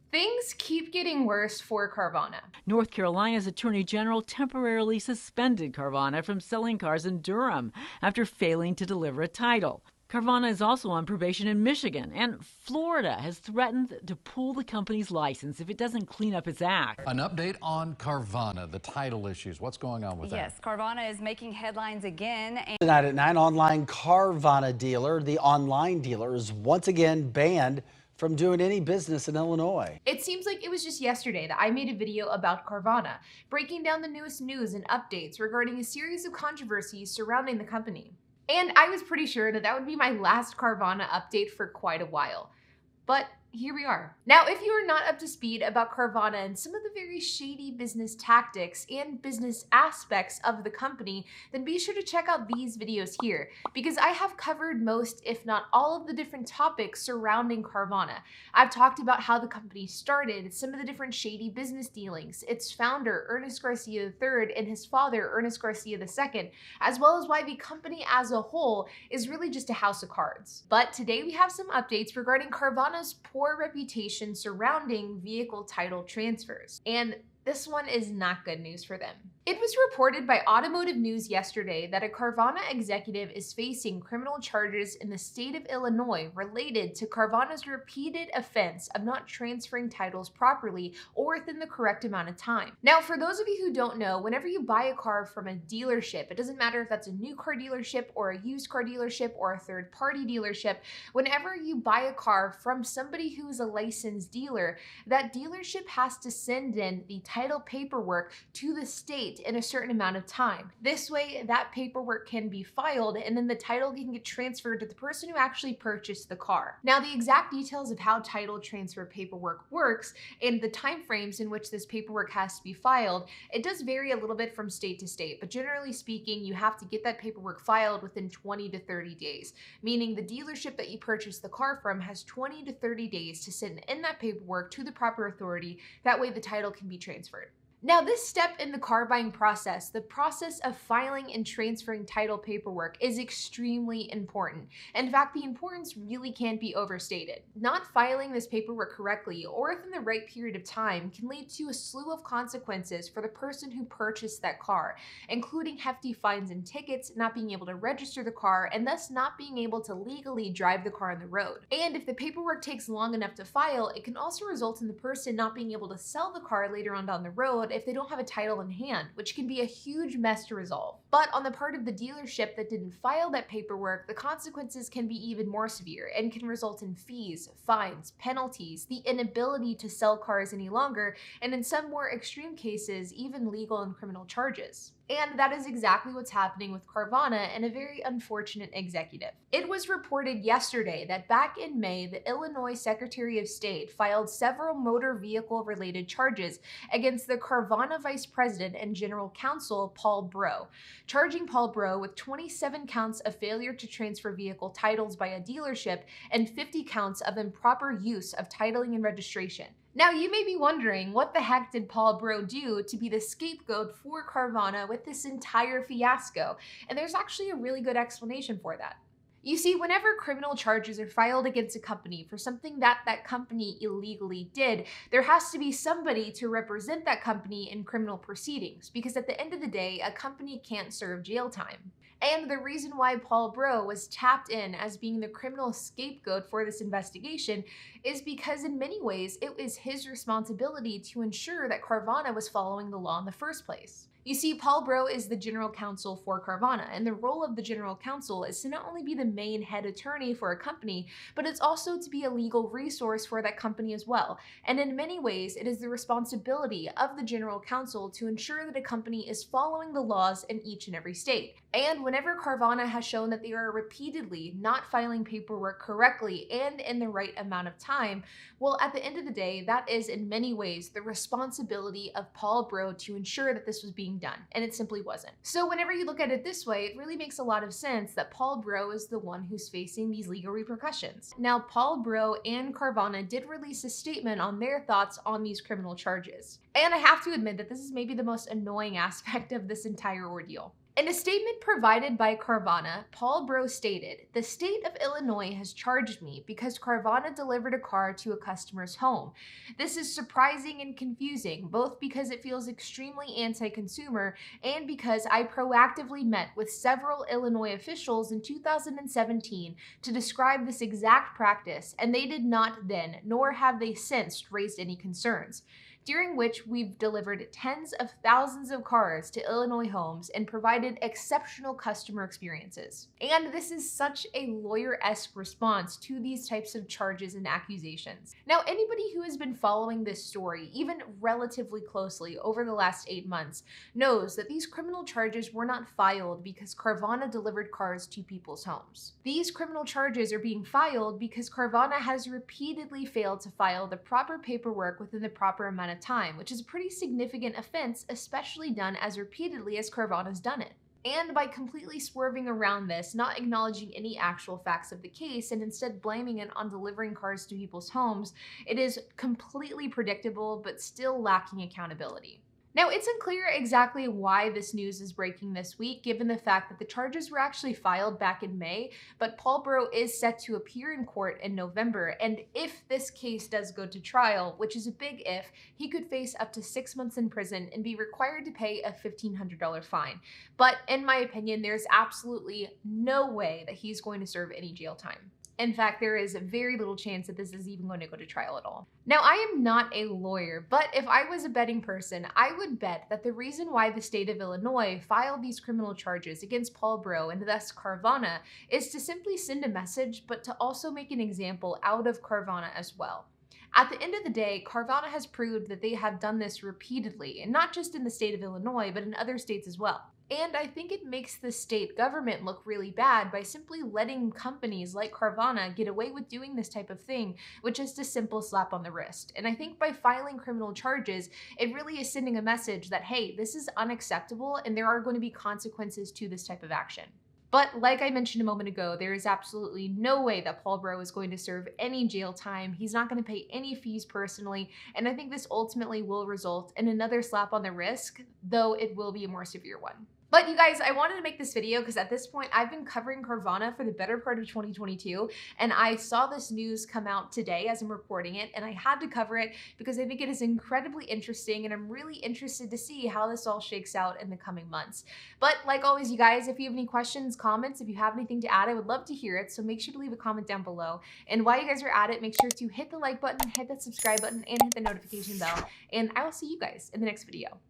Things keep getting worse for Carvana. North Carolina's Attorney General temporarily suspended Carvana from selling cars in Durham after failing to deliver a title. Carvana is also on probation in Michigan, and Florida has threatened to pull the company's license if it doesn't clean up its act. An update on Carvana, the title issues. What's going on with that? Yes, Carvana is making headlines again. Tonight at 9, online Carvana dealer. The online dealer is once again banned from doing any business in Illinois. It seems like it was just yesterday that I made a video about Carvana, breaking down the newest news and updates regarding a series of controversies surrounding the company. And I was pretty sure that that would be my last Carvana update for quite a while. But here we are. Now, if you are not up to speed about Carvana and some of the very shady business tactics and business aspects of the company, then be sure to check out these videos here, because I have covered most, if not all, of the different topics surrounding Carvana. I've talked about how the company started, some of the different shady business dealings, its founder, Ernest Garcia III, and his father, Ernest Garcia II, as well as why the company as a whole is really just a house of cards. But today we have some updates regarding Carvana's poor reputation surrounding vehicle title transfers. And this one is not good news for them. It was reported by Automotive News yesterday that a Carvana executive is facing criminal charges in the state of Illinois related to Carvana's repeated offense of not transferring titles properly or within the correct amount of time. Now, for those of you who don't know, whenever you buy a car from a dealership, it doesn't matter if that's a new car dealership or a used car dealership or a third-party dealership, whenever you buy a car from somebody who is a licensed dealer, that dealership has to send in the title paperwork to the state in a certain amount of time. This way, that paperwork can be filed and then the title can get transferred to the person who actually purchased the car. Now, the exact details of how title transfer paperwork works and the timeframes in which this paperwork has to be filed, it does vary a little bit from state to state, but generally speaking, you have to get that paperwork filed within 20 to 30 days, meaning the dealership that you purchased the car from has 20 to 30 days to send in that paperwork to the proper authority. That way the title can be transferred. Now, this step in the car buying process, the process of filing and transferring title paperwork, is extremely important. In fact, the importance really can't be overstated. Not filing this paperwork correctly or within the right period of time can lead to a slew of consequences for the person who purchased that car, including hefty fines and tickets, not being able to register the car, and thus not being able to legally drive the car on the road. And if the paperwork takes long enough to file, it can also result in the person not being able to sell the car later on down the road if they don't have a title in hand, which can be a huge mess to resolve. But on the part of the dealership that didn't file that paperwork, the consequences can be even more severe and can result in fees, fines, penalties, the inability to sell cars any longer, and in some more extreme cases, even legal and criminal charges. And that is exactly what's happening with Carvana and a very unfortunate executive. It was reported yesterday that back in May, the Illinois Secretary of State filed several motor vehicle related charges against the Carvana Vice President and General Counsel, Paul Breaux, charging Paul Breaux with 27 counts of failure to transfer vehicle titles by a dealership and 50 counts of improper use of titling and registration. Now, you may be wondering, what the heck did Paul Breaux do to be the scapegoat for Carvana with this entire fiasco? And there's actually a really good explanation for that. You see, whenever criminal charges are filed against a company for something that that company illegally did, there has to be somebody to represent that company in criminal proceedings, because at the end of the day, a company can't serve jail time. And the reason why Paul Breaux was tapped in as being the criminal scapegoat for this investigation is because in many ways it was his responsibility to ensure that Carvana was following the law in the first place. You see, Paul Breaux is the general counsel for Carvana, and the role of the general counsel is to not only be the main head attorney for a company, but it's also to be a legal resource for that company as well. And in many ways, it is the responsibility of the general counsel to ensure that a company is following the laws in each and every state. And whenever Carvana has shown that they are repeatedly not filing paperwork correctly and in the right amount of time, well, at the end of the day, that is in many ways the responsibility of Paul Breaux to ensure that this was being done, and it simply wasn't. So whenever you look at it this way, it really makes a lot of sense that Paul Breaux is the one who's facing these legal repercussions. Now, Paul Breaux and Carvana did release a statement on their thoughts on these criminal charges. And I have to admit that this is maybe the most annoying aspect of this entire ordeal. In a statement provided by Carvana, Paul Bro stated, "The state of Illinois has charged me because Carvana delivered a car to a customer's home. This is surprising and confusing, both because it feels extremely anti-consumer and because I proactively met with several Illinois officials in 2017 to describe this exact practice, and they did not then, nor have they since, raised any concerns. During which we've delivered tens of thousands of cars to Illinois homes and provided exceptional customer experiences." And this is such a lawyer-esque response to these types of charges and accusations. Now, anybody who has been following this story, even relatively closely over the last 8 months, knows that these criminal charges were not filed because Carvana delivered cars to people's homes. These criminal charges are being filed because Carvana has repeatedly failed to file the proper paperwork within the proper amount of time, which is a pretty significant offense, especially done as repeatedly as Carvana's done it. And by completely swerving around this, not acknowledging any actual facts of the case, and instead blaming it on delivering cars to people's homes, it is completely predictable but still lacking accountability. Now, it's unclear exactly why this news is breaking this week, given the fact that the charges were actually filed back in May, but Paul Bro is set to appear in court in November, and if this case does go to trial, which is a big if, he could face up to 6 months in prison and be required to pay a $1,500 fine. But in my opinion, there's absolutely no way that he's going to serve any jail time. In fact, there is very little chance that this is even going to go to trial at all. Now, I am not a lawyer, but if I was a betting person, I would bet that the reason why the state of Illinois filed these criminal charges against Paul Bro and thus Carvana is to simply send a message, but to also make an example out of Carvana as well. At the end of the day, Carvana has proved that they have done this repeatedly, and not just in the state of Illinois, but in other states as well. And I think it makes the state government look really bad by simply letting companies like Carvana get away with doing this type of thing with just a simple slap on the wrist. And I think by filing criminal charges, it really is sending a message that, hey, this is unacceptable and there are going to be consequences to this type of action. But like I mentioned a moment ago, there is absolutely no way that Paul Bro is going to serve any jail time. He's not going to pay any fees personally, and I think this ultimately will result in another slap on the wrist, though it will be a more severe one. But you guys, I wanted to make this video because at this point, I've been covering Carvana for the better part of 2022, and I saw this news come out today as I'm recording it, and I had to cover it because I think it is incredibly interesting, and I'm really interested to see how this all shakes out in the coming months. But like always, you guys, if you have any questions, comments, if you have anything to add, I would love to hear it, so make sure to leave a comment down below. And while you guys are at it, make sure to hit the like button, hit that subscribe button, and hit the notification bell, and I will see you guys in the next video.